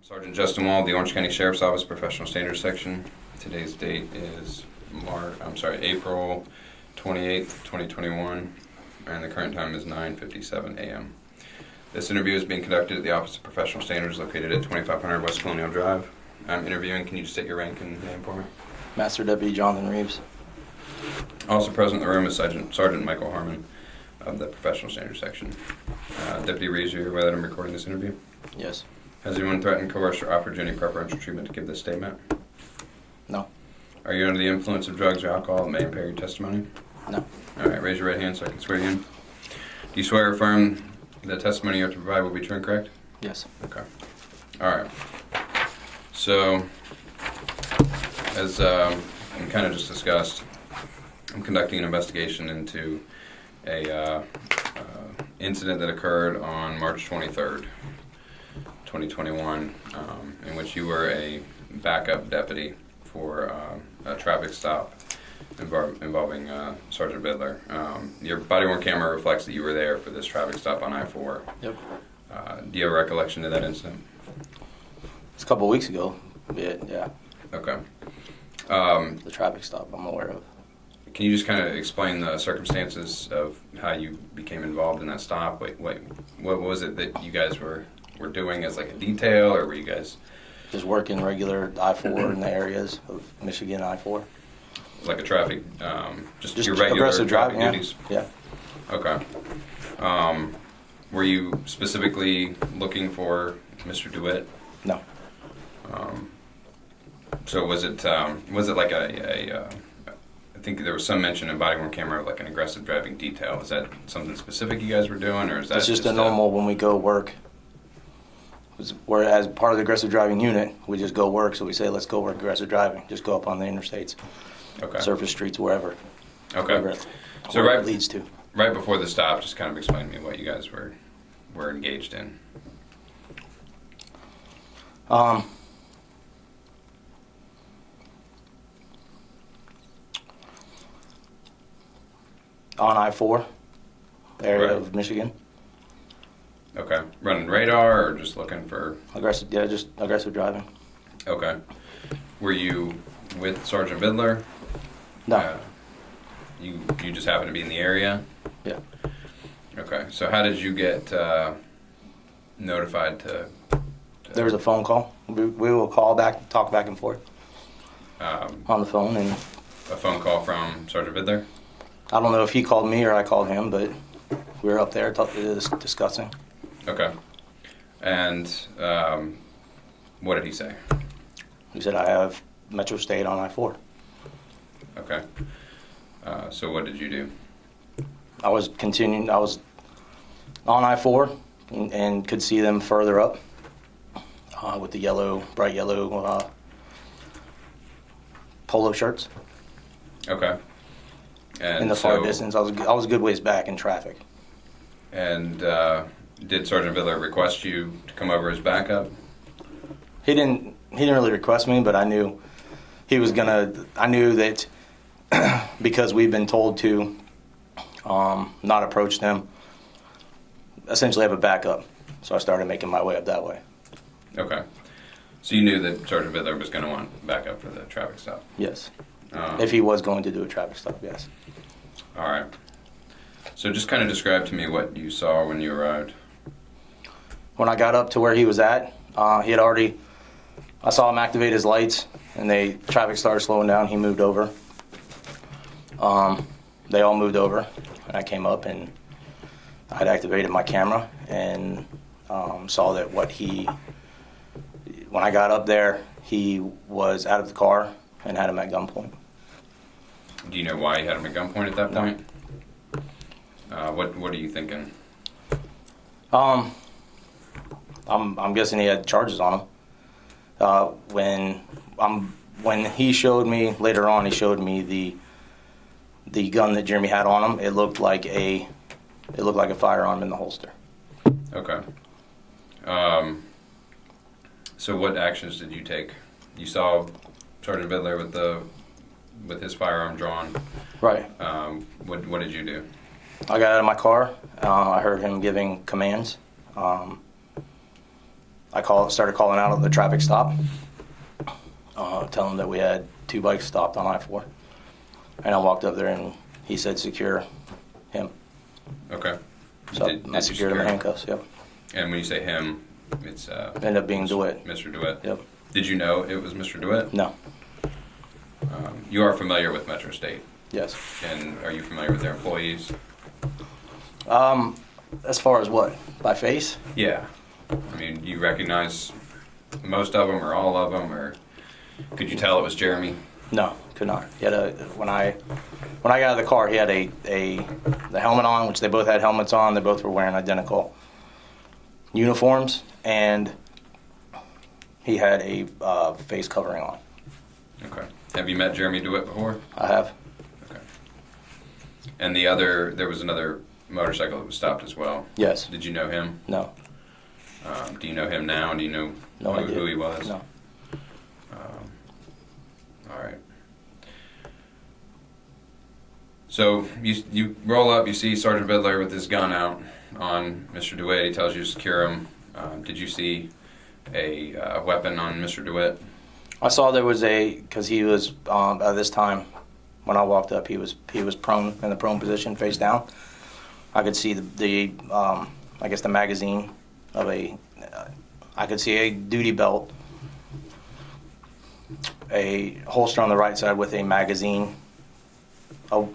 Sergeant Justin Wall, the Orange County Sheriff's Office Professional Standards Section. Today's date is April 28th, 2021, and the current time is 9:57 a.m. This interview is being conducted at the Office of Professional Standards located at 2500 West Colonial Drive. I'm interviewing. Can you just state your rank and name for me? Master Deputy Jonathan Reeves. Also present in the room is Sergeant Michael Harmon of the Professional Standards Section. Deputy Reeves, are you aware that I'm recording this interview? Yes. Has anyone threatened, coerced, or offered you any preferential treatment to give this statement? No. Are you under the influence of drugs or alcohol that may impair your testimony? No. All right, raise your right hand so I can swear you in. Do you swear or affirm the testimony you have to provide will be true and correct? Yes. Okay. All right. So, as we kind of just discussed, I'm conducting an investigation into a incident that occurred on March 23rd, 2021, in which you were a backup deputy for a traffic stop involving Sgt Vidler. Your body-worn camera reflects that you were there for this traffic stop on I-4. Yep. Do you have a recollection of that incident? It's a couple of weeks ago. Yeah. Okay. The traffic stop I'm aware of. Can you just kind of explain the circumstances of how you became involved in that stop? What was it that you guys were doing as like a detail, or were you guys Just working regular I-4 in the areas of Michigan I-4. like a traffic, just your regular aggressive traffic driving, duties? Yeah. Okay. Were you specifically looking for Mr. Dewitte? No. So was it like I think there was some mention in body-worn camera of like an aggressive driving detail. Is that something specific you guys were doing, or is that It's just a normal when we go work. We're as part of the aggressive driving unit, we just go work. So we say, let's go work aggressive driving. Just go up on the interstates, okay, surface streets, wherever. Okay. Wherever it leads to. Right before the stop, just kind of explain to me what you guys were engaged in. On I-4 area Right. of Michigan. Okay. Running radar or just looking for... Aggressive, yeah, just aggressive driving. Okay. Were you with Sgt Vidler? No. You just happened to be in the area? Yeah. Okay. So how did you get notified to... There was a phone call. We will call back, talk back and forth on the phone. And a phone call from Sgt Vidler? I don't know if he called me or I called him, but we were up there discussing. Okay. And what did he say? He said, I have Metro State on I-4. Okay. So what did you do? I was on I-4 and could see them further up with the bright yellow polo shirts. Okay. And in the far distance. I was a good ways back in traffic. And did Sgt Vidler request you to come over as backup? He didn't really request me, but I knew he was gonna. I knew that because we've been told to not approach them, essentially have a backup. So I started making my way up that way. Okay. So you knew that Sgt Vidler was going to want backup for the traffic stop? Yes. If he was going to do a traffic stop, yes. All right. So just kind of describe to me what you saw when you arrived. When I got up to where he was at, I saw him activate his lights, and traffic started slowing down. He moved over. They all moved over, and I came up, and I had activated my camera, and saw that when I got up there, he was out of the car and had him at gunpoint. Do you know why you had him at gunpoint at that point? What are you thinking? I'm guessing he had charges on him. When he showed me later on, he showed me the gun that Jeremy had on him. It looked like a firearm in the holster. Okay. So what actions did you take? You saw Sgt Vidler with his firearm drawn. Right. What did you do? I got out of my car. I heard him giving commands. started calling out at the traffic stop, telling them that we had 2 bikes stopped on I-4. And I walked up there and he said, secure him. Okay. So I secured him in handcuffs, yep. And when you say him, it's... Ended up being Dewitte. Mr. Dewitte? Yep. Did you know it was Mr. Dewitte? No. You are familiar with Metro State? Yes. And are you familiar with their employees? As far as what? By face? Yeah. I mean, you recognize most of them or all of them, or could you tell it was Jeremy? No, could not. He had when I got out of the car, he had the helmet on, which they both had helmets on. They both were wearing identical uniforms, and he had a face covering on. Okay. Have you met Jeremy Dewitte before? I have. Okay. And there was another motorcycle that was stopped as well. Yes. Did you know him? No. Do you know him now? Do you know who he was? No. All right. So you roll up, you see Sgt Vidler with his gun out on Mr. Dewitte. He tells you to secure him. Did you see a weapon on Mr. Dewitte? I saw there was because he was at this time when I walked up, he was prone in the prone position, face down. I could see the I guess the magazine of I could see a duty belt, a holster on the right side with a magazine. Oh,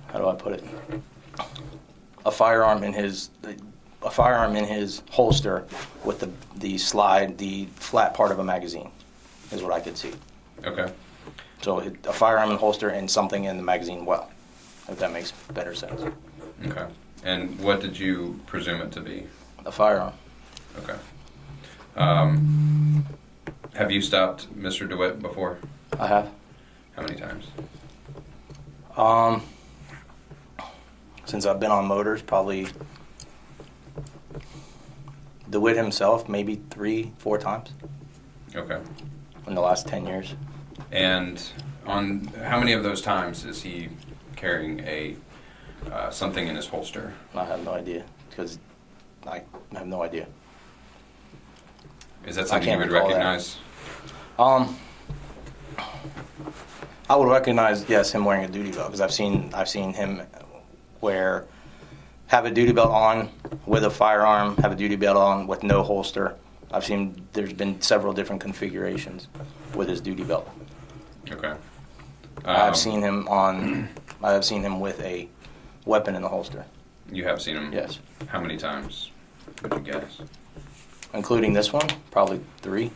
how do I put it? A firearm in his holster with the flat part of a magazine is what I could see. Okay. So a firearm in holster and something in the magazine well, if that makes better sense. Okay. And what did you presume it to be? A firearm. Okay. Have you stopped Mr. Dewitte before? I have. How many times? Since I've been on motors, probably Dewitte himself, maybe 3-4 times. Okay. In the last 10 years. And on how many of those times is he carrying something in his holster? I have no idea, because I have no idea. Is that something you would recognize? I would recognize, yes, him wearing a duty belt, because I've seen him have a duty belt on with a firearm, have a duty belt on with no holster. There's been several different configurations with his duty belt. Okay. I have seen him with a weapon in the holster. You have seen him? Yes. How many times would you guess? Including this one, probably 3.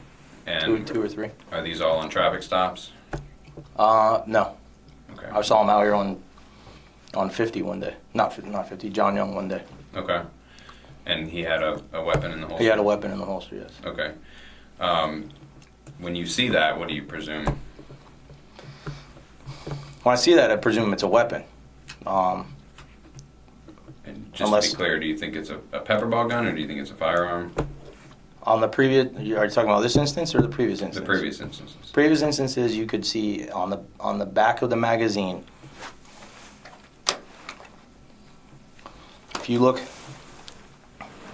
And two or 3. Are these all on traffic stops? No. Okay. I saw him out here on 50 one day. Not 50, John Young one day. Okay. And he had a weapon in the holster? He had a weapon in the holster, yes. Okay. When you see that, what do you presume? When I see that, I presume it's a weapon. And just to be clear, do you think it's a pepper ball gun, or do you think it's a firearm? On the previous, are you talking about this instance or the previous instance? The previous instances. Previous instances, you could see on the back of the magazine. If you look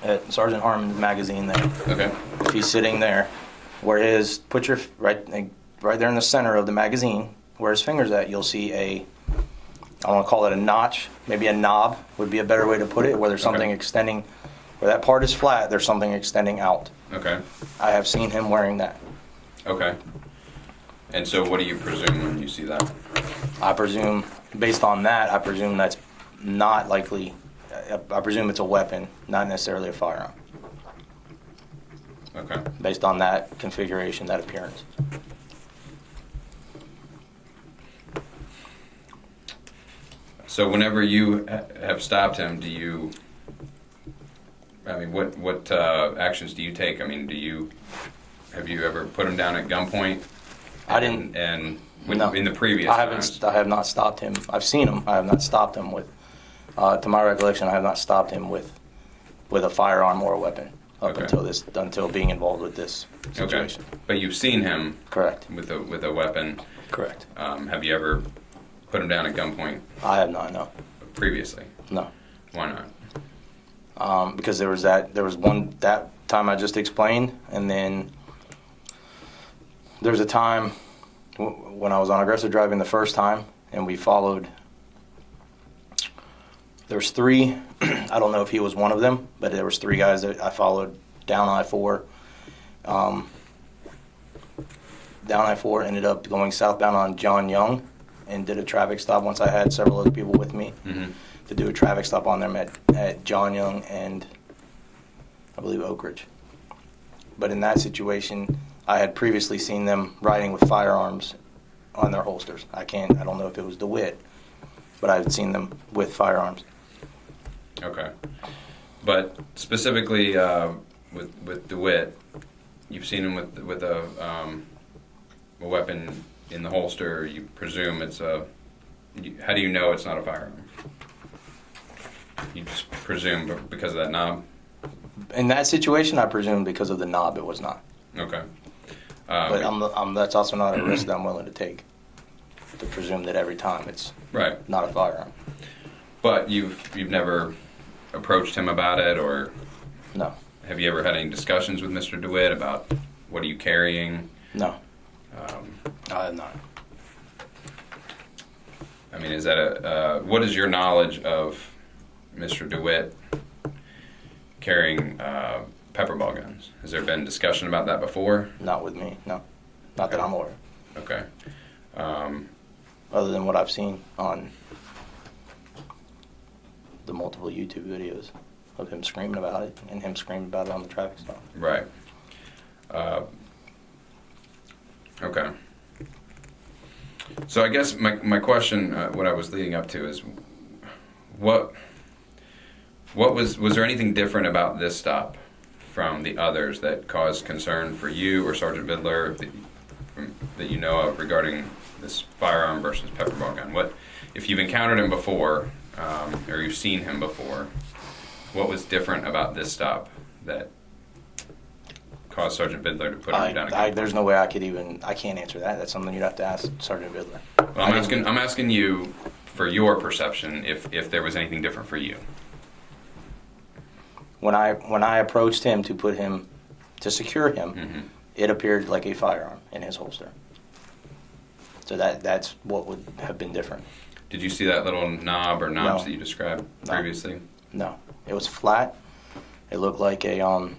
at Sergeant Harmon's magazine there, Okay. if he's sitting there, put your right there in the center of the magazine, where his finger's at, you'll see I want to call it a notch, maybe a knob would be a better way to put it, where there's something extending, where that part is flat, there's something extending out. Okay. I have seen him wearing that. Okay. And so what do you presume when you see that? I presume, based on that, that's not likely, I presume it's a weapon, not necessarily a firearm. Okay. Based on that configuration, that appearance. So whenever you have stopped him, what actions do you take? I mean, have you ever put him down at gunpoint? I didn't. No. In the previous times? I have not stopped him. I've seen him. I have not stopped him with, to my recollection, I have not stopped him with a firearm or a weapon until being involved with this situation. Okay. But you've seen him. Correct. With a weapon. Correct. Have you ever put him down at gunpoint? I have not. No. Previously. No. Why not? Because that time time I just explained, and then there's a time when I was on aggressive driving the first time, and we followed. There's 3. I don't know if he was one of them, but there was 3 guys that I followed down I-4. Down I-4, ended up going southbound on John Young, and did a traffic stop once I had several other people with me to do a traffic stop on them at John Young and I believe Oak Ridge. But in that situation, I had previously seen them riding with firearms on their holsters. I don't know if it was DeWitte, but I had seen them with firearms. Okay. But specifically with DeWitte, you've seen him with a weapon in the holster. You presume it's a. How do you know it's not a firearm? You just presume because of that knob. In that situation, I presume because of the knob, it was not. Okay. But that's also not a risk that I'm willing to take. To presume that every time it's right. Not a firearm. But you've never approached him about it, or no? Have you ever had any discussions with Mr. DeWitte about what are you carrying? No. I have not. I mean, is that what is your knowledge of Mr. DeWitte carrying pepper ball guns? Has there been discussion about that before? Not with me, no. Not that I'm aware of. Okay. Other than what I've seen on the multiple YouTube videos of him screaming about it and him screaming about it on the traffic stop. Right. Okay. So I guess my question, what I was leading up to is, was there anything different about this stop from the others that caused concern for you or Sgt Vidler that you know of regarding this firearm versus pepper ball gun? What, if you've encountered him before or you've seen him before, what was different about this stop that caused Sgt Vidler to put him down again? There's no way I can't answer that. That's something you'd have to ask Sgt Vidler. Well, I'm asking you for your perception if there was anything different for you. When I approached him to secure him, it appeared like a firearm in his holster. So that's what would have been different. Did you see that little knob or knobs No. that you described previously? No, it was flat. It looked like a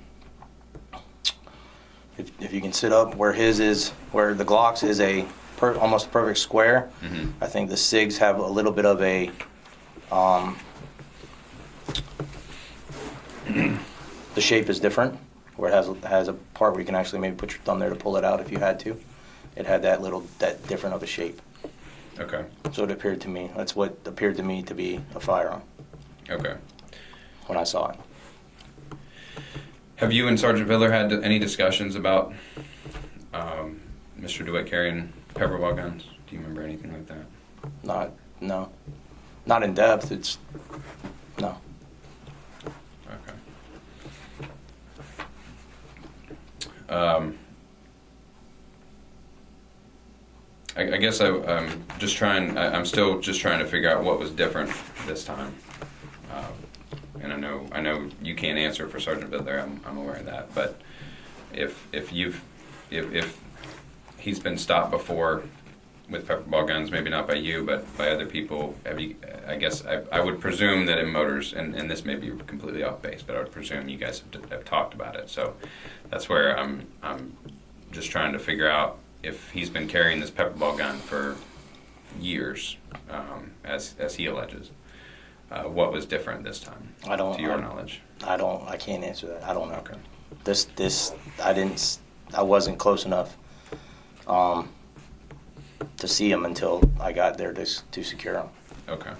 if you can sit up where the Glock's is almost a perfect square. I think the SIGs have a little bit of a the shape is different, where it has a part where you can actually maybe put your thumb there to pull it out if you had to. It had that different of a shape. Okay. So it appeared to me. That's what appeared to me to be a firearm. Okay. When I saw it. Have you and Sgt Vidler had any discussions about Mr. DeWitte carrying pepper ball guns? Do you remember anything like that? Not in depth. It's no. Okay. I guess I'm still just trying to figure out what was different this time. And I know you can't answer for Sgt Vidler. I'm aware of that. But if he's been stopped before with pepper ball guns, maybe not by you, but by other people, I guess I would presume that in motors, and this may be completely off base, but I would presume you guys have talked about it. So that's where I'm just trying to figure out if he's been carrying this pepper ball gun for years, as he alleges. What was different this time? To your knowledge. I can't answer that. I don't know. Okay. I wasn't close enough to see him until I got there to secure him. Okay.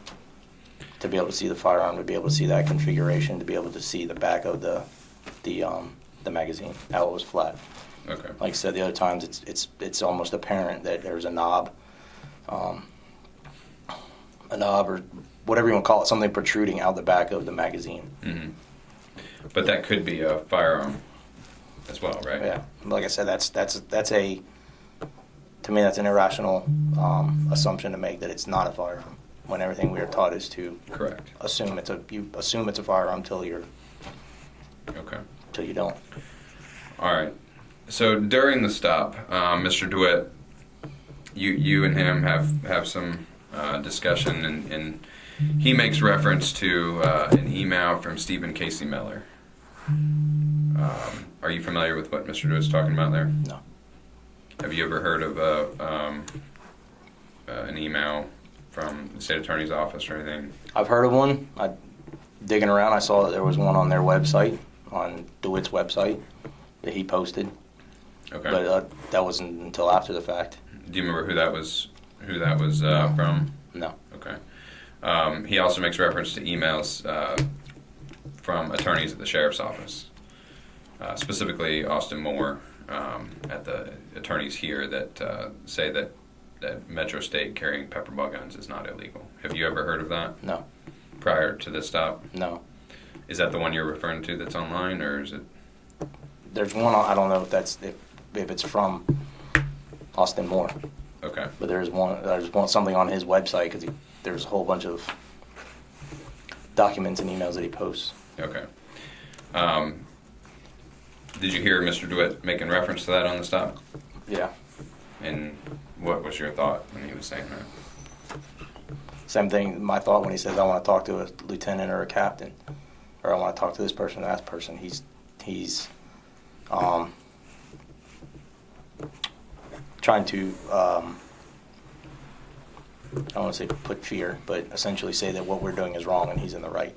To be able to see the firearm, to be able to see that configuration, to be able to see the back of the magazine, how it was flat. Okay. Like I said the other times, it's almost apparent that there's a knob or whatever you want to call it, something protruding out the back of the magazine. Mm-hmm. But that could be a firearm as well, right? Yeah. Like I said, to me, that's an irrational assumption to make that it's not a firearm, when everything we are taught is to correct. assume it's a firearm till till you don't. All right. So during the stop, Mr. Dewitte, you and him have some discussion, and he makes reference to an email from Stephen Casey Miller. Are you familiar with what Mr. Dewitte's talking about there? No. Have you ever heard of an email from the state attorney's office or anything? I've heard of one. Digging around, I saw that there was one on their website, on DeWitte's website, that he posted. Okay. But that wasn't until after the fact. Do you remember who that was from? No. Okay. He also makes reference to emails from attorneys at the sheriff's office, specifically Austin Moore, at the attorneys here that say that Metro State carrying pepper ball guns is not illegal. Have you ever heard of that? No. Prior to this stop? No. Is that the one you're referring to that's online, or is it? There's one, I don't know if it's from Austin Moore. Okay. But there's something on his website, because there's a whole bunch of documents and emails that he posts. Okay. Did you hear Mr. DeWitte making reference to that on the stop? Yeah. And what was your thought when he was saying that? Same thing, my thought when he says, I want to talk to a lieutenant or a captain, or I want to talk to this person or that person. He's trying to, I don't want to say put fear, but essentially say that what we're doing is wrong and he's in the right.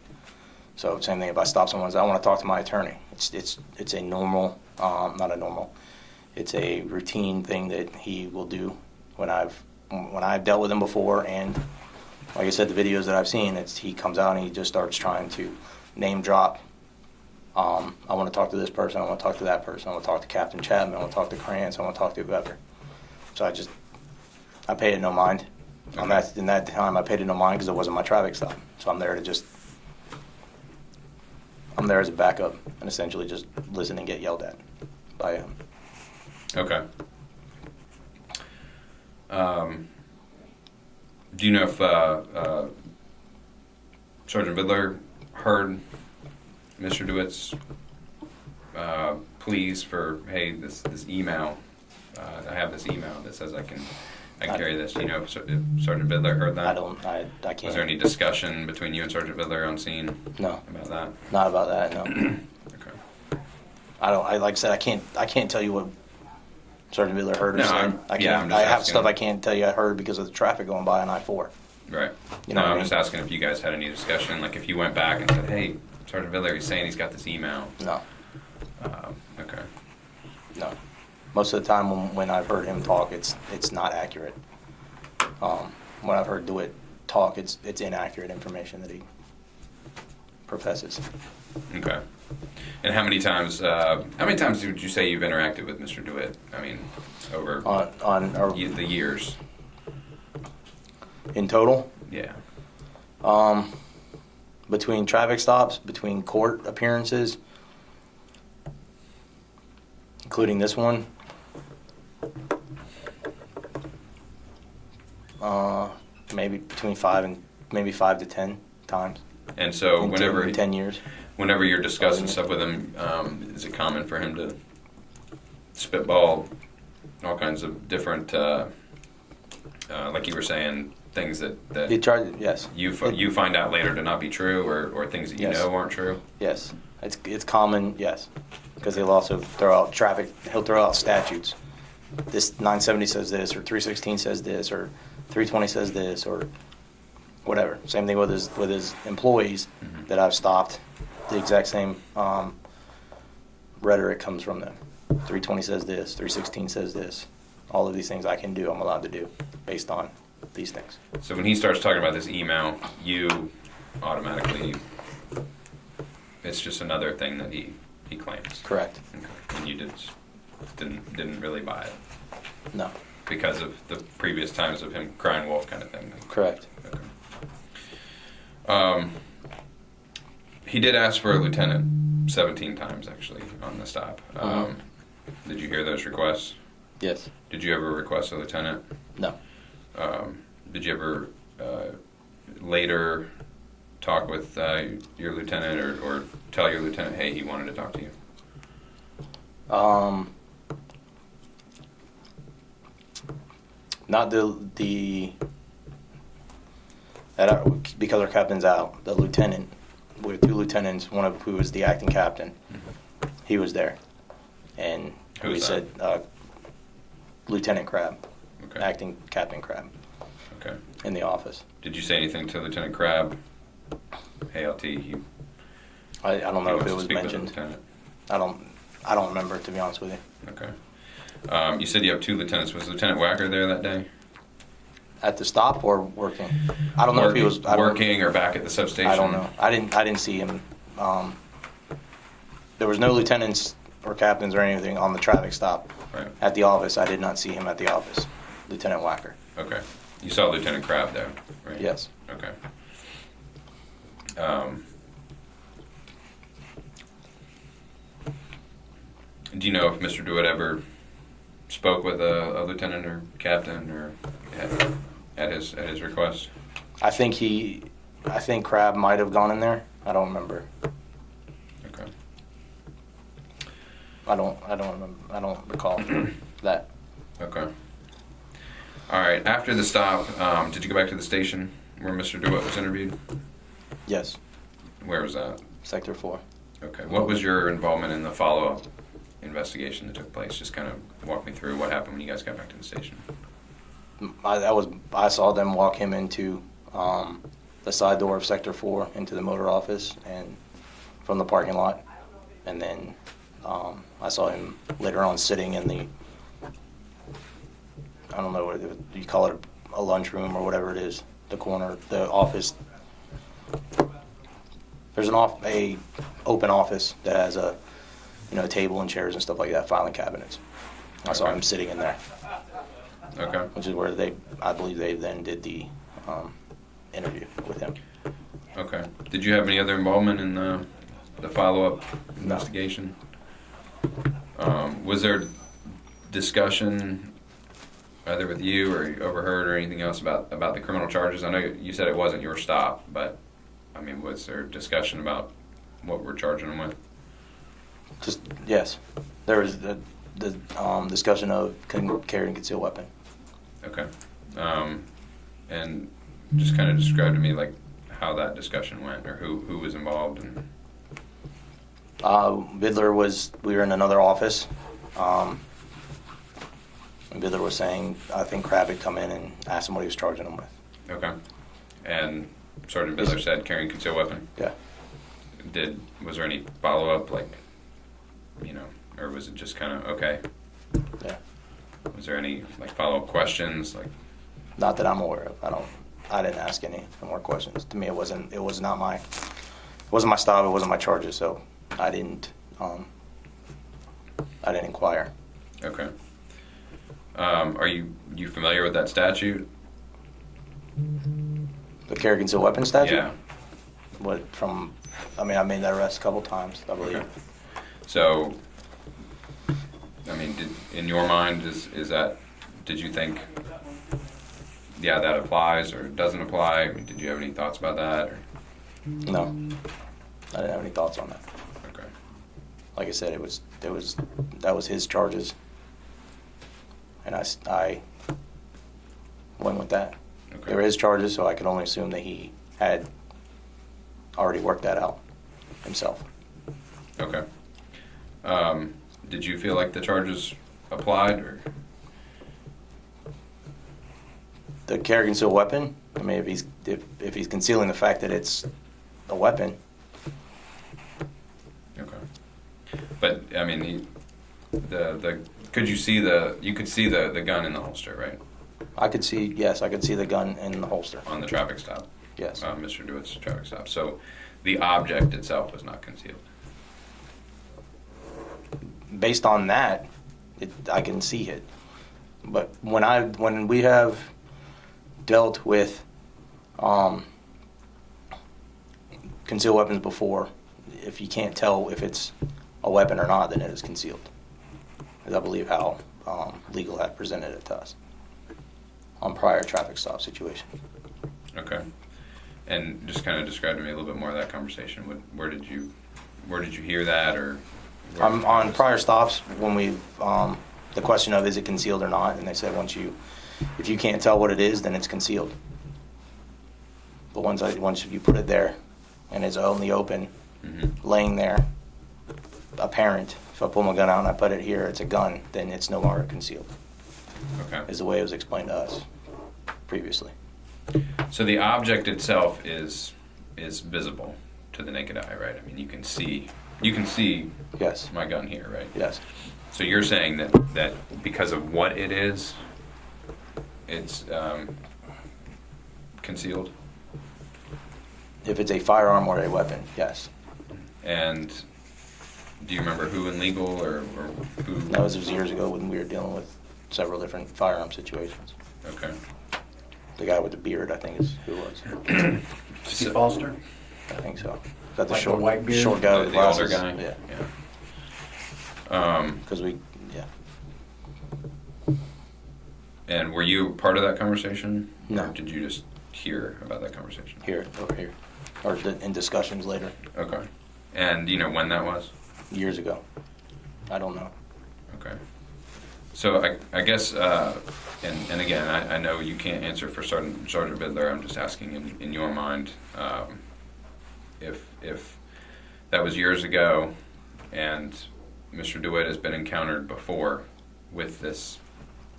So same thing, if I stop someone, I want to talk to my attorney. It's a normal, not a normal, it's a routine thing that he will do when I've dealt with him before. And like I said, the videos that I've seen, he comes out and he just starts trying to name drop. I want to talk to this person, I want to talk to that person, I want to talk to Captain Chapman, I want to talk to Krantz, I want to talk to whoever. So I paid it no mind. Okay. In that time, I paid it no mind because it wasn't my traffic stop. So I'm there as a backup and essentially just listen and get yelled at by him. Okay. Do you know if Sgt Vidler heard Mr. DeWitte's pleas for, hey, this email, I have this email that says I can carry this. Do you know if Sgt Vidler heard that? I can't. Was there any discussion between you and Sgt Vidler on scene? No. About that? Not about that, no. Okay. Like I said, I can't tell you what Sgt Vidler heard or No, said. I'm just I have asking. stuff I can't tell you I heard because of the traffic going by on I-4. Right. You know No, what I I'm mean? just asking if you guys had any discussion, like if you went back and said, hey, Sgt Vidler, he's saying he's got this email. No. Okay. No. Most of the time when I've heard him talk, it's not accurate. When I've heard DeWitte talk, it's inaccurate information that he professes. Okay. And how many times would you say you've interacted with Mr. DeWitte? I mean, over the years. In total? Yeah. Between traffic stops, between court appearances, including this one, maybe between 5 to 10 times. And so in 10 years. Whenever you're discussing stuff with him, is it common for him to spitball all kinds of different, like you were saying, things that Yes. you find out later to not be true, or things that you Yes. know aren't true? Yes, it's common. Yes, because he'll also throw out traffic. He'll throw out statutes. This 970 says this, or 316 says this, or 320 says this, or whatever. Same thing with his employees that I've stopped. The exact same rhetoric comes from them. 320 says this, 316 says this. All of these things I can do, I'm allowed to do based on these things. So when he starts talking about this email, you automatically, it's just another thing that he claims. Correct. Okay. And you didn't really buy it No. because of the previous times of him crying wolf kind of thing. Correct. Okay. He did ask for a lieutenant 17 times actually on the stop. Did you hear those requests? Yes. Did you ever request a lieutenant? No. Did you ever later talk with your lieutenant or tell your lieutenant, hey, he wanted to talk to you? Not because our captain's out. The lieutenant, we have two lieutenants, one of who was the acting captain. He was there, and Who we was said Lieutenant Crab, Okay. acting Captain Crab, Okay. in the office. Did you say anything to Lieutenant Crab? Hey, LT, I don't know if it was mentioned. Lieutenant. I don't remember, to be honest with you. Okay. You said you have two lieutenants. Was Lieutenant Wacker there that day? At the stop or working? I don't know if he was working or back at the substation. I don't know. I didn't see him. There was no lieutenants or captains or anything on the traffic stop. Right. At the office, I did not see him at the office. Lieutenant Wacker. Okay. You saw Lieutenant Crab there, right? Yes. Okay. Do you know if Mr. Dewitte ever spoke with a lieutenant or captain or at his request? I think Crab might have gone in there. I don't remember. Okay. I don't remember. I don't recall that. Okay. All right. After the stop, did you go back to the station where Mr. Dewitte was interviewed? Yes. Where was that? Sector 4. Okay. What was your involvement in the follow-up investigation that took place? Just kind of walk me through what happened when you guys got back to the station. I saw them walk him into the side door of Sector 4 into the motor office and from the parking lot, and then I saw him later on sitting in the, I don't know what you call it, a lunchroom or whatever it is, the corner, the office. There's a open office that has a table and chairs and stuff like that, filing cabinets. I saw him sitting in there. Okay. Which is where I believe they then did the interview with him. Okay. Did you have any other involvement in the follow-up investigation? Was there discussion either with you or overheard or anything else about the criminal charges? I know you said it wasn't your stop, but I mean, was there discussion about what we're charging them with? Just yes, there was the discussion of carrying a concealed weapon. Okay. And just kind of describe to me like how that discussion went or who was involved and. Vidler we were in another office. And Vidler was saying, I think Crab had come in and asked him what he was charging him with. Okay. And Sergeant Vidler said carrying concealed weapon? Yeah. Was there any follow-up, like, or was it just kind of, okay? Yeah. Was there any, like, follow-up questions? Like, not that I'm aware of. I didn't ask any more questions. To me, it wasn't my style, it wasn't my charges, so I didn't inquire. okay. Are you familiar with that statute? The carry concealed weapon statute? Yeah. I made that arrest a couple times, I believe. Okay. So, I mean, in your mind, did you think, yeah, that applies or doesn't apply? I mean, did you have any thoughts about that? Or? No, I didn't have any thoughts on that. Okay. Like I said, that was his charges, and I went with that. Okay. They were his charges, so I could only assume that he had already worked that out himself. Okay. Did you feel like the charges applied, or? The carry concealed weapon. I mean, if he's concealing the fact that it's a weapon. Okay. But I mean, could you see the gun in the holster, right? I could see the gun in the holster. On the traffic stop. Yes. Mr. Dewitte's traffic stop. So, the object itself was not concealed. Based on that, I can see it. But when we have dealt with concealed weapons before, if you can't tell if it's a weapon or not, then it is concealed. Because I believe how legal had presented it to us on prior traffic stop situations. Okay. And just kind of describe to me a little bit more of that conversation. Where did you hear that, or On prior stops, when we've, the question of is it concealed or not, and they said if you can't tell what it is, then it's concealed. But once you put it there, and it's only open, laying there, apparent, if I pull my gun out and I put it here, it's a gun, then it's no longer concealed. Okay. Is the way it was explained to us previously. So the object itself is visible to the naked eye, right? I mean, you can see Yes. my gun here, right? Yes. So you're saying that because of what it is, it's concealed? If it's a firearm or a weapon, yes. And do you remember who in legal or who? That was years ago when we were dealing with several different firearm situations. Okay. The guy with the beard, I think, is who it was. Steve Foster? I think so. Is that the Like the short, white beard? short guy with The older glasses? guy? Yeah. Yeah. Because And were you part of that conversation? No. Or did you just hear about that conversation? over here, or in discussions later, Okay. And do you know when that was? years ago. I don't know. Okay. So I guess, and again, I know you can't answer for Sergeant Vidler. I'm just asking in your mind, if that was years ago, and Mr. DeWitt has been encountered before with this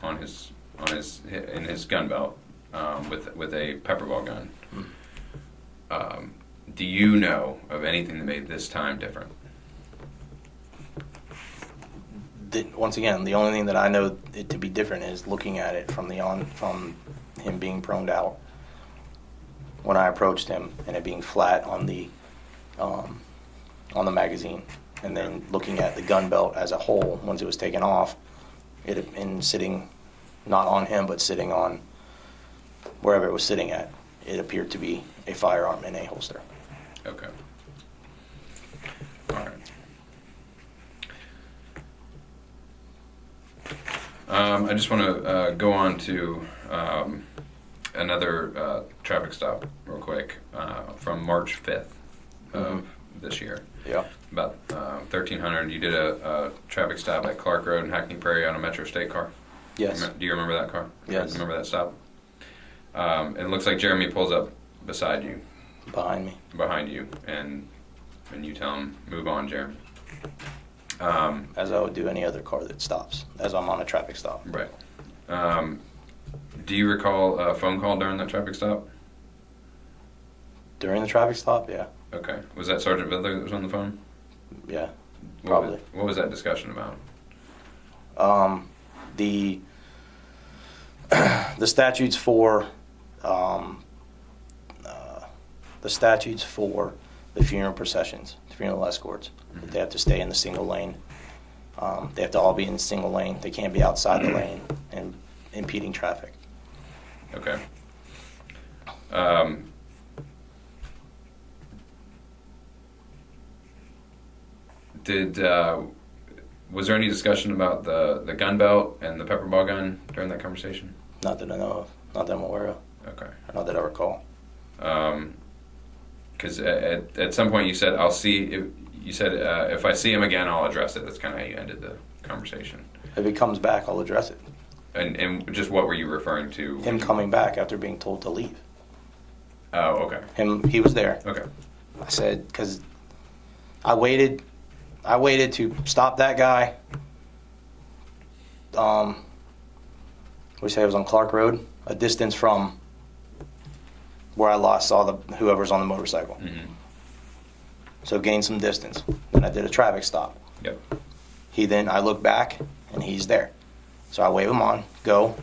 in his gun belt, with a pepper ball gun. Do you know of anything that made this time different? Once again, the only thing that I know it to be different is looking at it from him being proned out when I approached him, and it being flat on the magazine, and then looking at the gun belt as a whole once it was taken off, and sitting not on him but sitting on wherever it was sitting at, it appeared to be a firearm in a holster. Okay. All right. I just want to go on to another traffic stop real quick from March 5th of this year. Yeah. About 1300. You did a traffic stop at Clark Road in Hackney Prairie on a Metro State car. Yes. Do you remember that car? Yes. Remember that stop? It looks like Jeremy pulls up beside you. Behind you, and you tell him, "Move on, Jeremy." As I would do any other car that stops, as I'm on a traffic stop. Right. Do you recall a phone call during that traffic stop? During the traffic stop, yeah. Okay. Was that Sergeant Vidler that was on the phone? Yeah, probably. What was that discussion about? The statutes for the funeral processions, funeral escorts. They have to stay in the single lane. They have to all be in the single lane. They can't be outside the lane and impeding traffic. Okay. Was there any discussion about the gun belt and the pepper ball gun during that conversation? Not that I know of. Not that I'm aware of. Okay. Or not that I recall. Because at some point you said, "I'll see." You said, "If I see him again, I'll address it." That's kind of how you ended the conversation. If he comes back, I'll address it. And just what were you referring to? Him coming back after being told to leave. Oh, okay. He was there. Okay. I said, because I waited to stop that guy. We say it was on Clark Road, a distance from where I last saw whoever's on the motorcycle. Mm-hmm. So gained some distance. Then I did a traffic stop. Yep. I look back and he's there. So I wave him on, go,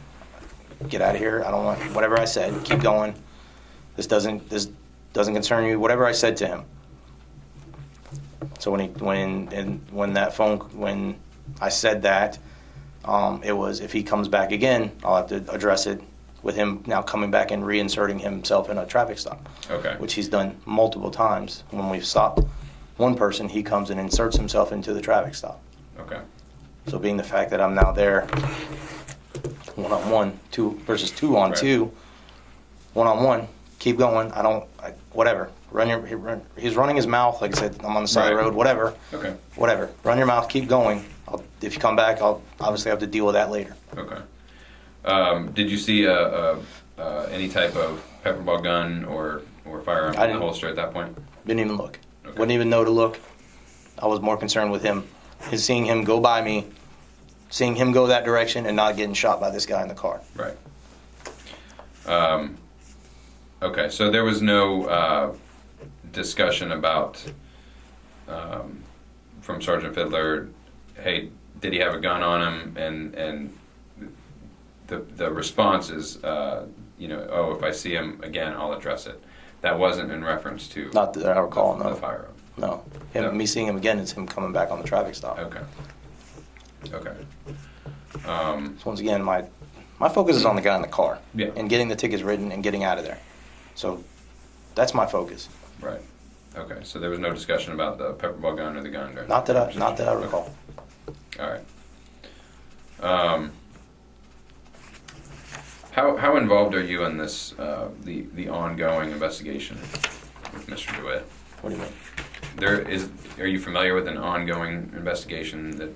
get out of here. I don't want whatever I said. Keep going. This doesn't concern you. Whatever I said to him. So when I said that, it was if he comes back again, I'll have to address it with him now coming back and reinserting himself in a traffic stop. Okay. Which he's done multiple times. When we've stopped one person, he comes and inserts himself into the traffic stop. Okay. So being the fact that I'm now there, one-on-one, two versus two-on-two, one-on-one, keep going. Whatever. He's running his mouth. Like I said, I'm on the side of the road. Whatever. Okay. Whatever. Run your mouth. Keep going. If you come back, I'll obviously have to deal with that later. Okay. Did you see any type of pepper ball gun or firearm in the holster at that point? Didn't even look. Okay. Wouldn't even know to look. I was more concerned with him, seeing him go by me, seeing him go that direction, and not getting shot by this guy in the car. Right. Okay, so there was no discussion about from Sergeant Vidler, hey, did he have a gun on him? And the response is, oh, if I see him again, I'll address it. That wasn't in reference to not that I recall. the firearm. No. Me seeing him again is him coming back on the traffic stop. Okay. So once again, my focus is on the guy in the car. Yeah. And getting the tickets written and getting out of there. So that's my focus. Right. Okay. So there was no discussion about the pepper ball gun or the gun during Not that I recall. Okay. All right. How involved are you in this the ongoing investigation with Mr. Dewitte? What do you mean? Are you familiar with an ongoing investigation that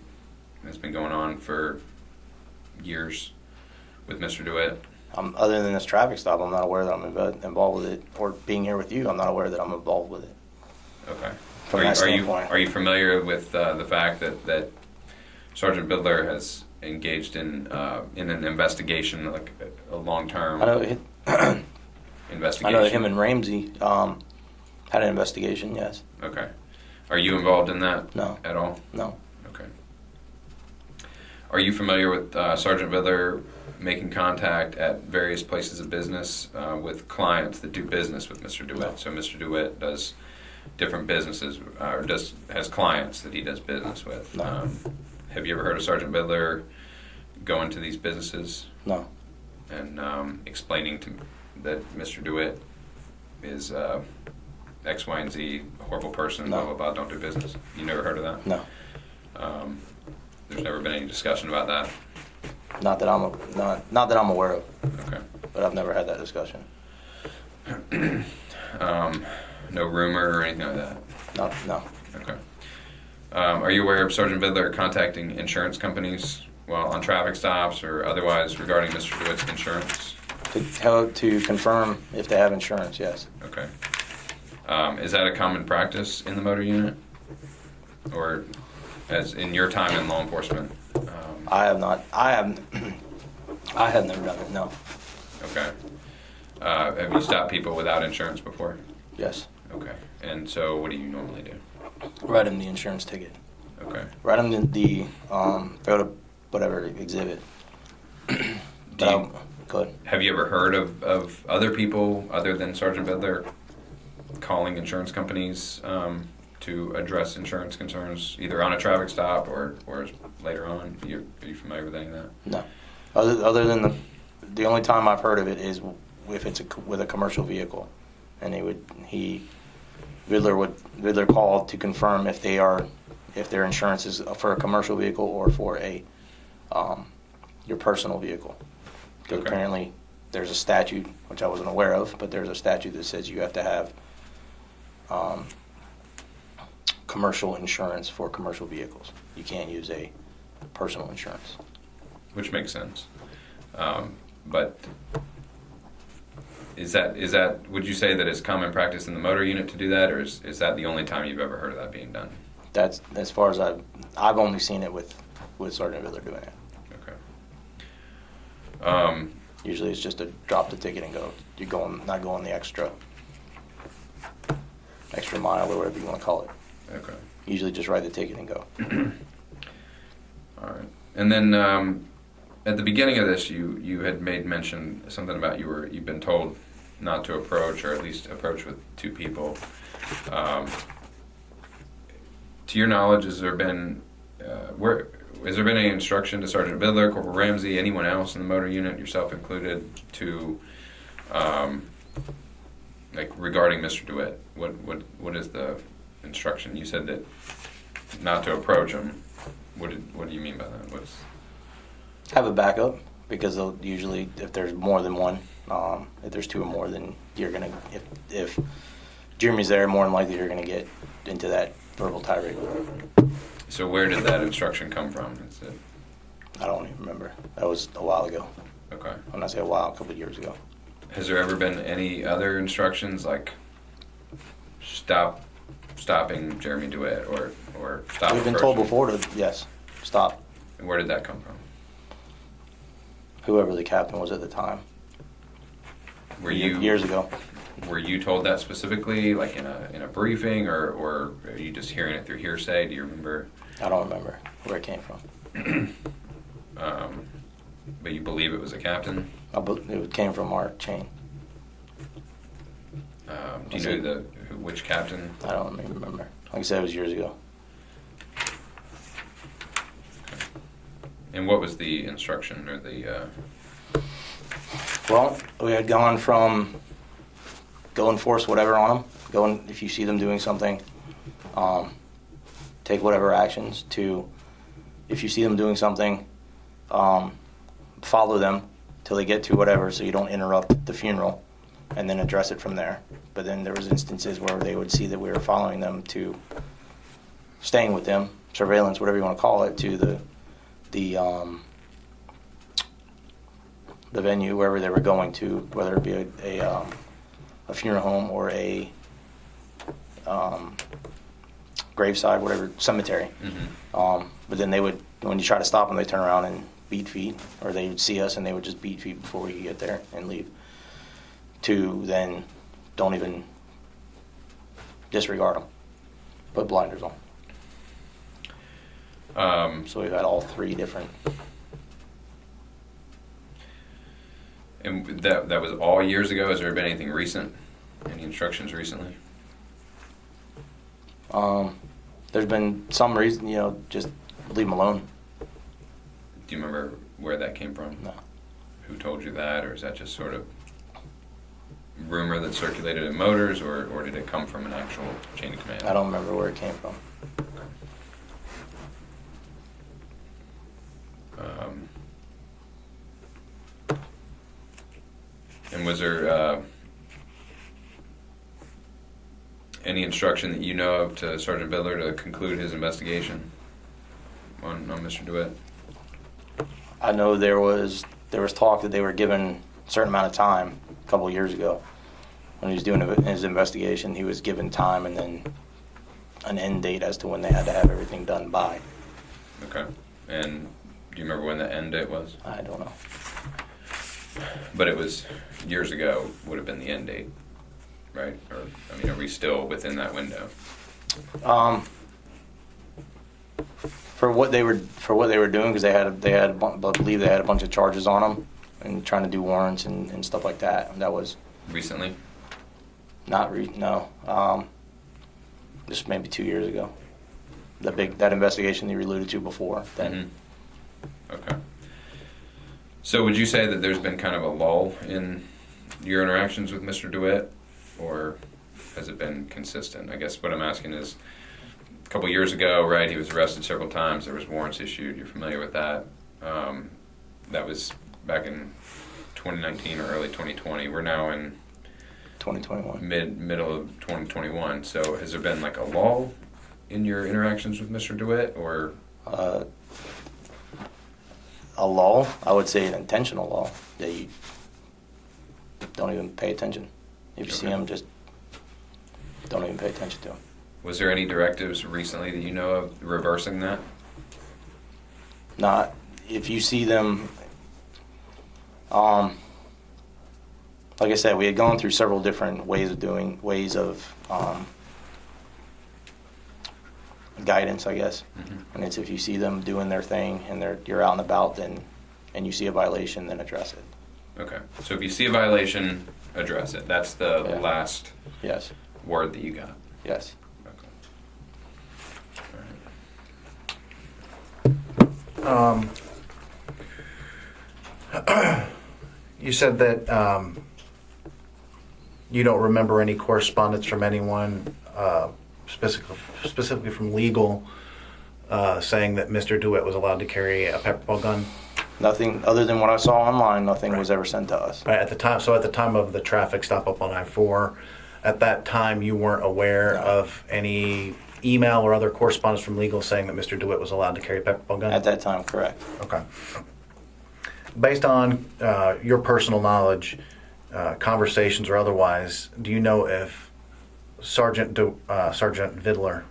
has been going on for years with Mr. Dewitte? Other than this traffic stop, I'm not aware that I'm involved with it, or being here with you, I'm not aware that I'm involved with it. Okay. From that standpoint. Are you familiar with the fact that Sergeant Vidler has engaged in an investigation, like a long-term investigation? I know that him and Ramsey had an investigation, yes. Okay. Are you involved in that No. at all? No. Okay. Are you familiar with Sergeant Vidler making contact at various places of business with clients that do business with Mr. DeWitt? No. So Mr. DeWitt does different businesses, or has clients that he does business with. No. Have you ever heard of Sergeant Vidler go into these businesses? No. And explaining that Mr. DeWitt is X, Y, and Z, a horrible person, No. blah, blah, blah, don't do business? You never heard of that? No. There's never been any discussion about that? Not that I'm aware of. Okay. But I've never had that discussion. No rumor or anything like that? No. Okay. Are you aware of Sergeant Vidler contacting insurance companies while on traffic stops or otherwise regarding Mr. DeWitt's insurance? To confirm if they have insurance, yes. Okay. Is that a common practice in the motor unit? Or as in your time in law enforcement? I have not. I have never done it, no. Okay. Have you stopped people without insurance before? Yes. Okay. And so what do you normally do? Write them the insurance ticket. Okay. Write them the photo, whatever exhibit. Go ahead. Have you ever heard of other people other than Sergeant Vidler calling insurance companies to address insurance concerns, either on a traffic stop or later on? Are you familiar with any of that? No. Other than the only time I've heard of it is if it's with a commercial vehicle, and Vidler called to confirm if their insurance is for a commercial vehicle or for your personal vehicle. Because Okay. apparently there's a statute, which I wasn't aware of, but there's a statute that says you have to have commercial insurance for commercial vehicles. You can't use a personal insurance. Which makes sense. But is that would you say that it's common practice in the motor unit to do that, or is that the only time you've ever heard of that being done? That's as far as I've only seen it with Sergeant Vidler doing it. Okay. Usually it's just to drop the ticket and go. You're not going the extra mile or whatever you want to call it. Okay. Usually just write the ticket and go. All right. And then at the beginning of this, you had made mention something about you've been told not to approach, or at least approach with two people. To your knowledge, has there been any instruction to Sergeant Vidler, Corporal Ramsey, anyone else in the motor unit, yourself included, to regarding Mr. DeWitte? What is the instruction? You said that not to approach him. What do you mean by that? Have a backup, because they'll usually, if there's more than one, if there's two or more, then you're gonna, if Jeremy's there, more than likely you're going to get into that verbal tirade. So where did that instruction come from? Is it? I don't even remember. That was a while ago. Okay. When I say a while, a couple of years ago. Has there ever been any other instructions like stopping Jeremy Dewitte or stop? We've been told before to, yes, stop. And where did that come from? Whoever the captain was at the time. Were you years ago? Were you told that specifically, like in a briefing, or are you just hearing it through hearsay? Do you remember? I don't remember where it came from. But you believe it was a captain? It came from our chain. Do you know which captain? I don't even remember. Like I said, it was years ago. And what was the instruction or the? Well, we had gone from go enforce whatever on them. If you see them doing something, take whatever actions. To if you see them doing something, follow them till they get to whatever, so you don't interrupt the funeral, and then address it from there. But then there was instances where they would see that we were following them to staying with them, surveillance, whatever you want to call it, to the venue, wherever they were going to, whether it be a funeral home or a graveside, whatever, cemetery. Mm-hmm. But then they would, when you try to stop them, they turn around and beat feet, or they would see us and they would just beat feet before we could get there and leave. To then don't even disregard them, put blinders on. So we've had all three different. And that was all years ago. Has there been anything recent? Any instructions recently? There's been some reason, just leave them alone. Do you remember where that came from? No. Who told you that, or is that just sort of rumor that circulated in motors, or did it come from an actual chain of command? I don't remember where it came from. And was there any instruction that you know of to Sergeant Vidler to conclude his investigation on Mr. Dewitte? I know there was talk that they were given a certain amount of time a couple of years ago. When he was doing his investigation, he was given time and then an end date as to when they had to have everything done by. Okay. And do you remember when the end date was? I don't know. But it was years ago, would have been the end date, right? Or, are we still within that window? For what they were doing, because I believe they had a bunch of charges on them and trying to do warrants and stuff like that. And that was Recently? No. Just maybe 2 years ago. That investigation you alluded to before. Then. Mm-hmm. Okay. So would you say that there's been kind of a lull in your interactions with Mr. Dewitte, or has it been consistent? I guess what I'm asking is, a couple years ago, right, he was arrested several times. There was warrants issued. You're familiar with that. That was back in 2019 or early 2020. We're now in 2021. Middle of 2021. So has there been like a lull in your interactions with Mr. Dewitte, or? A lull? I would say an intentional lull, that you don't even pay attention. If you see him, just don't even pay attention to him. Was there any directives recently that you know of reversing that? Not if you see them. Like I said, we had gone through several different ways of guidance, I guess. Mm-hmm. And it's if you see them doing their thing and you're out and about, and you see a violation, then address it. Okay. So if you see a violation, address it. That's the last Yes. word that you got. Yes. Okay. All right. You said that you don't remember any correspondence from anyone, specifically from legal, saying that Mr. Dewitte was allowed to carry a pepper ball gun? Nothing other than what I saw online. Nothing was ever sent to us. Right, at the time of the traffic stop up on I-4, at that time you weren't aware of any email or other correspondence from legal saying that Mr. DeWitte was allowed to carry a pepper ball gun? At that time, correct. Okay. Based on your personal knowledge, conversations or otherwise, do you know if Sergeant Vidler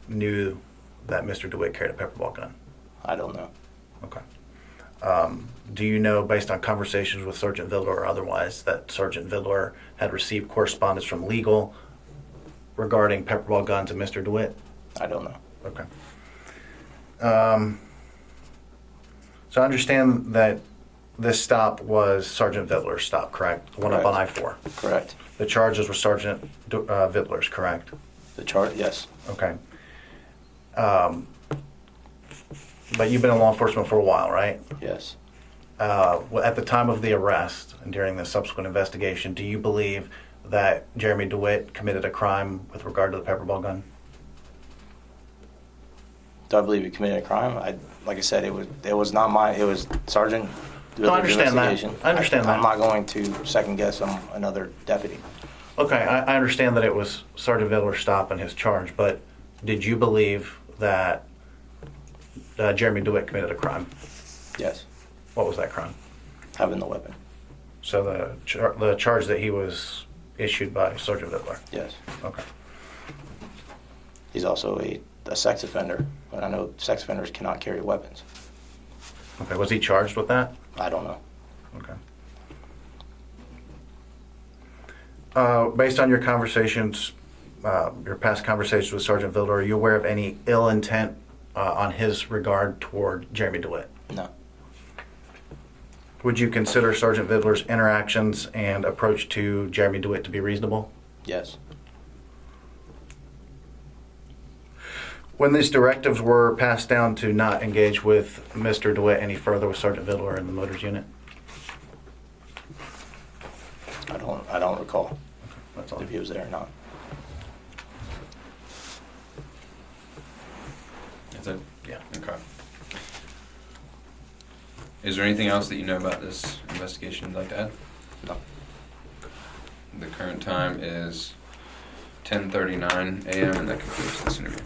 knew that Mr. DeWitte carried a pepper ball gun? I don't know. Okay. Do you know, based on conversations with Sergeant Vidler or otherwise, that Sergeant Vidler had received correspondence from legal regarding pepper ball guns and Mr. DeWitte? I don't know. Okay. So I understand that this stop was Sergeant Vidler's stop, correct? The one up on I-4. Correct. The charges were Sergeant Vidler's, correct? The charge, yes. Okay. But you've been in law enforcement for a while, right? Yes. At the time of the arrest and during the subsequent investigation, do you believe that Jeremy DeWitte committed a crime with regard to the pepper ball gun? Do I believe he committed a crime? Like I said, it was not mine. It was Sergeant Vidler's I understand that. investigation. I understand that. I'm not going to second guess another deputy. Okay, I understand that it was Sergeant Vidler's stop and his charge, but did you believe that Jeremy DeWitte committed a crime? Yes. What was that crime? Having the weapon. So the charge that he was issued by Sergeant Vidler? Yes. Okay. He's also a sex offender, but I know sex offenders cannot carry weapons. Okay, was he charged with that? I don't know. Okay. Based on your conversations, your past conversations with Sergeant Vidler, are you aware of any ill intent on his regard toward Jeremy DeWitte? No. Would you consider Sergeant Vidler's interactions and approach to Jeremy DeWitte to be reasonable? Yes. When these directives were passed down to not engage with Mr. DeWitte any further with Sergeant Vidler in the motors unit? I don't recall That's all. if he was there or not. Is it? Yeah. Okay. Is there anything else that you know about this investigation you'd like to add? No. The current time is 10:39 a.m. and that concludes this interview.